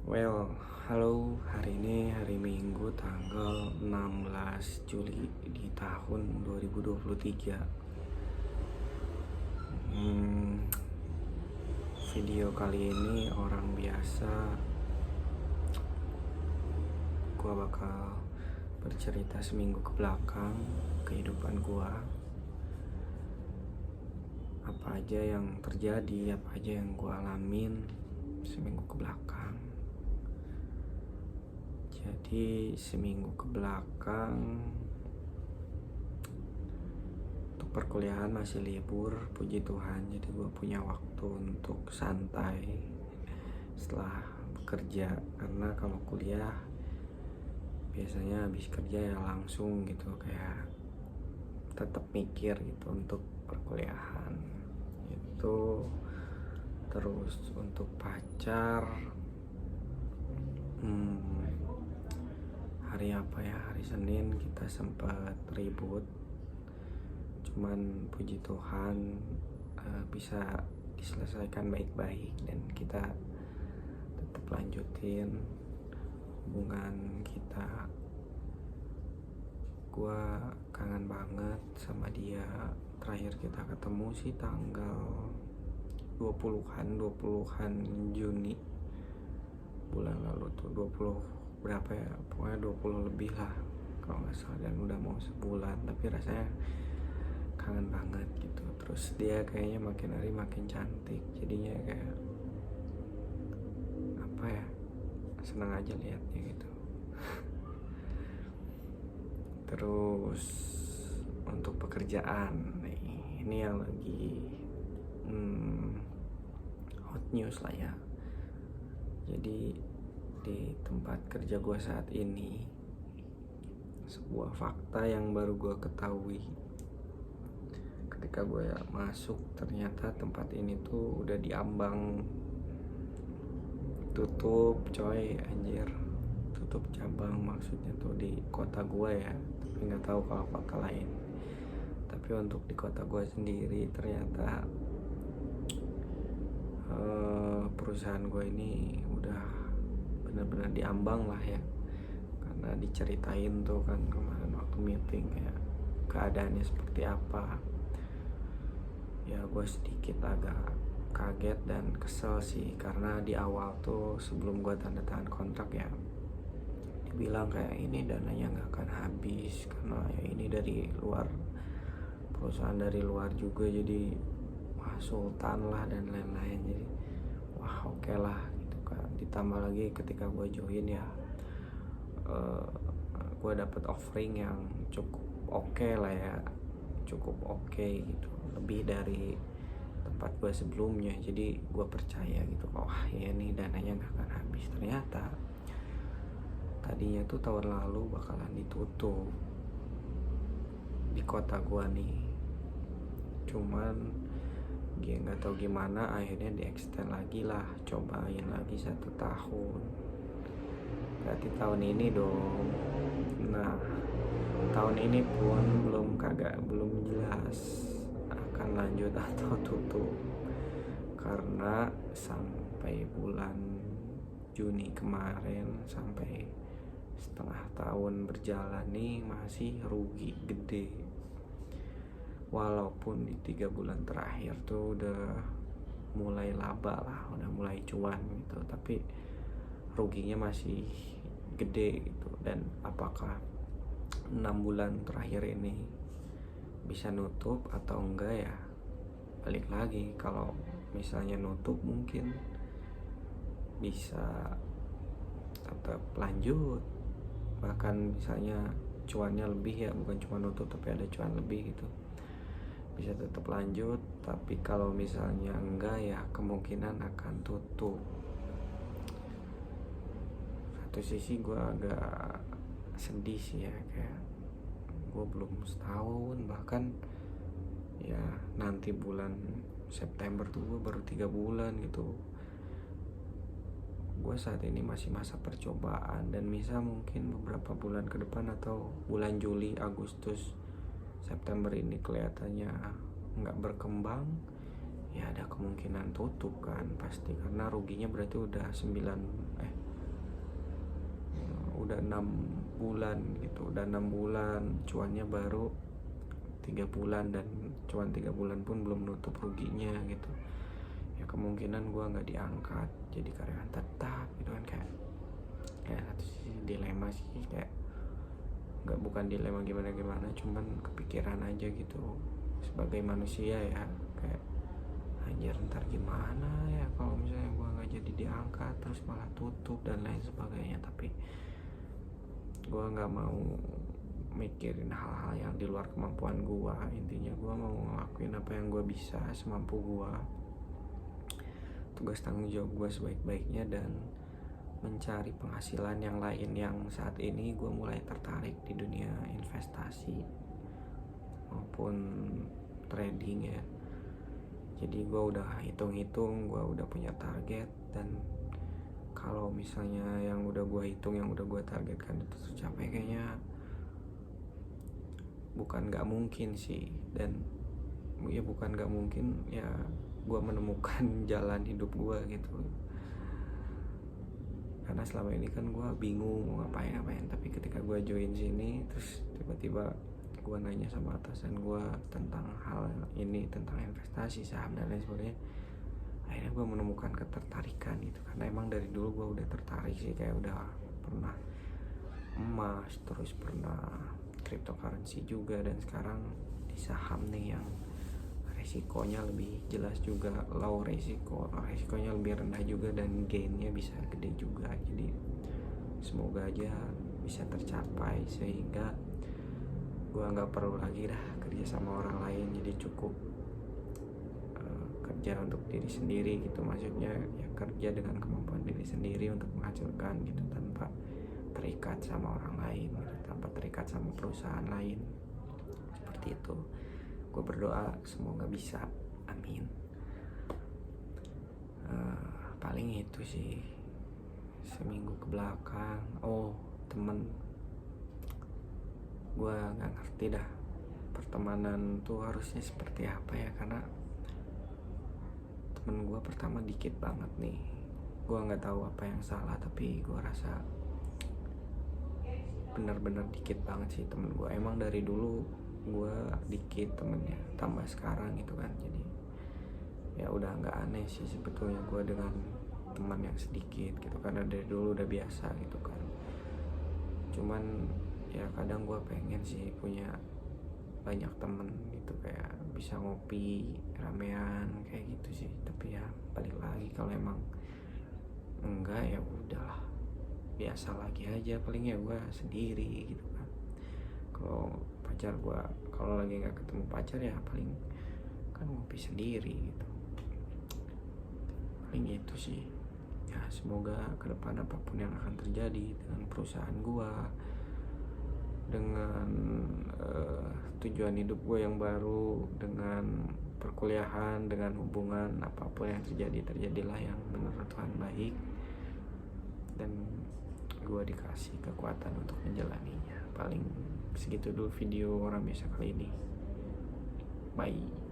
Well, halo, hari ini hari Minggu tanggal 16 Juli di tahun 2023. Hmm, Video kali ini orang biasa, gua bakal bercerita seminggu ke belakang kehidupan gua. Apa aja yang terjadi, apa aja yang gua alamin seminggu ke belakang. Jadi seminggu ke belakang untuk perkuliahan masih libur, puji Tuhan. Jadi gue punya waktu untuk santai setelah bekerja. Karena kalau kuliah biasanya habis kerja ya langsung gitu, kayak tetap mikir gitu untuk perkuliahan itu. Terus untuk pacar, hari apa ya, hari Senin kita sempat ribut, cuman puji Tuhan bisa diselesaikan baik-baik dan kita tetap lanjutin hubungan kita. Gua kangen banget sama dia. Terakhir kita ketemu sih tanggal 20-an Juni bulan lalu tuh, 20 berapa ya, pokoknya 20 lebih lah kalau nggak salah, dan udah mau sebulan tapi rasanya kangen banget gitu. Terus dia kayaknya makin hari makin cantik, jadinya kayak apa ya, senang aja liatnya gitu. Terus untuk pekerjaan ini yang lagi hot news lah ya. Jadi di tempat kerja gue saat ini, sebuah fakta yang baru gue ketahui ketika gue masuk, ternyata tempat ini tuh udah diambang tutup coy, anjir, tutup cabang. Maksudnya tuh di kota gue ya, tapi nggak tahu kalau kota lain. Tapi untuk di kota gue sendiri ternyata perusahaan gue ini udah benar-benar diambang lah ya. Karena diceritain tuh kan kemarin waktu meeting ya, keadaannya seperti apa. Ya gue sedikit agak kaget dan kesel sih, karena di awal tuh sebelum gue tanda tangan kontrak ya, dibilang kayak ini dananya nggak akan habis karena ya ini dari luar, perusahaan dari luar juga, jadi wah sultan lah dan lain-lain. Jadi wah oke lah gitu kan. Ditambah lagi ketika gue join ya, gue dapet offering yang cukup oke lah ya, cukup oke gitu, lebih dari tempat gue sebelumnya. Jadi gue percaya gitu, wah ya ini dananya gak akan habis. Ternyata tadinya tuh tahun lalu bakalan ditutup di kota gue nih, cuman dia nggak tahu gimana akhirnya di extend lagi lah, cobain lagi 1 tahun. Berarti tahun ini dong. Nah tahun ini pun belum jelas akan lanjut atau tutup, karena sampai bulan Juni kemarin, sampai setengah tahun berjalan nih, masih rugi gede. Walaupun di 3 bulan terakhir tuh udah mulai laba lah, udah mulai cuan gitu, tapi ruginya masih gede gitu. Dan apakah 6 bulan terakhir ini bisa nutup atau enggak ya, balik lagi. Kalau misalnya nutup mungkin bisa tetap lanjut, bahkan misalnya cuannya lebih ya, bukan cuma nutup tapi ada cuan lebih gitu, bisa tetap lanjut. Tapi kalau misalnya enggak ya kemungkinan akan tutup. Satu sisi gue agak sedih sih ya, kayak gue belum setahun, bahkan ya nanti bulan September tuh gue baru 3 bulan gitu. Gue saat ini masih masa percobaan, dan bisa mungkin beberapa bulan ke depan atau bulan Juli, Agustus, September ini kelihatannya nggak berkembang, ya ada kemungkinan tutup kan pasti, karena ruginya berarti udah udah 6 bulan gitu, udah 6 bulan cuannya baru 3 bulan, dan cuan 3 bulan pun belum nutup ruginya gitu. Ya kemungkinan gue nggak diangkat jadi karyawan tetap gitu kan. Kayak ya satu sisi dilema sih, kayak nggak, bukan dilema gimana, cuman kepikiran aja gitu sebagai manusia ya, kayak anjir ntar gimana ya kalau misalnya gue nggak jadi diangkat terus malah tutup dan lain sebagainya. Tapi gue nggak mau mikirin hal-hal yang di luar kemampuan gue. Intinya gue mau ngelakuin apa yang gue bisa semampu gue, tugas tanggung jawab gue sebaik-baiknya, dan mencari penghasilan yang lain. Yang saat ini gue mulai tertarik di dunia investasi maupun trading ya. Jadi gue udah hitung-hitung, gue udah punya target, dan kalau misalnya yang udah gue hitung, yang udah gue targetkan itu tercapai, kayaknya bukan gak mungkin sih. Dan ya bukan gak mungkin ya, gue menemukan jalan hidup gue gitu. Karena selama ini kan gue bingung mau ngapain, tapi ketika gue join sini, terus tiba-tiba gue nanya sama atasan gue tentang hal ini, tentang investasi, saham dan lain sebagainya, akhirnya gue menemukan ketertarikan gitu. Karena emang dari dulu gue udah tertarik sih, kayak udah pernah emas, terus pernah cryptocurrency juga, dan sekarang di saham nih yang resikonya lebih jelas juga, low resikonya lebih rendah juga, dan gainnya bisa gede juga. Jadi semoga aja bisa tercapai sehingga gue nggak perlu lagi dah kerja sama orang lain. Jadi cukup kerja untuk diri sendiri gitu, maksudnya ya kerja dengan kemampuan diri sendiri untuk menghasilkan gitu, tanpa terikat sama orang lain gitu, tanpa terikat sama perusahaan lain, seperti itu. Gue berdoa semoga bisa, amin. Paling itu sih seminggu ke belakang. Temen gue nggak ngerti dah pertemanan tuh harusnya seperti apa ya, karena temen gue pertama dikit banget nih. Gue nggak tahu apa yang salah, tapi gue rasa benar-benar dikit banget sih temen gue. Emang dari dulu gue dikit temennya, tambah sekarang gitu kan. Jadi ya udah nggak aneh sih sebetulnya gue dengan teman yang sedikit gitu, karena dari dulu udah biasa gitu kan. Cuman ya kadang gue pengen sih punya banyak temen gitu, kayak bisa ngopi ramean kayak gitu sih. Tapi ya balik lagi, kalau emang enggak ya udahlah, biasa lagi aja, paling ya gue sendiri gitu kan. Kalau pacar gue, kalau lagi nggak ketemu pacar ya paling kan ngopi sendiri gitu. Paling itu sih ya. Semoga ke depan apapun yang akan terjadi dengan perusahaan gue, dengan tujuan hidup gue yang baru, dengan perkuliahan, dengan hubungan, apapun yang terjadilah yang menurut Tuhan baik, dan gue dikasih kekuatan untuk menjalaninya. Paling segitu dulu video orang biasa kali ini. Bye.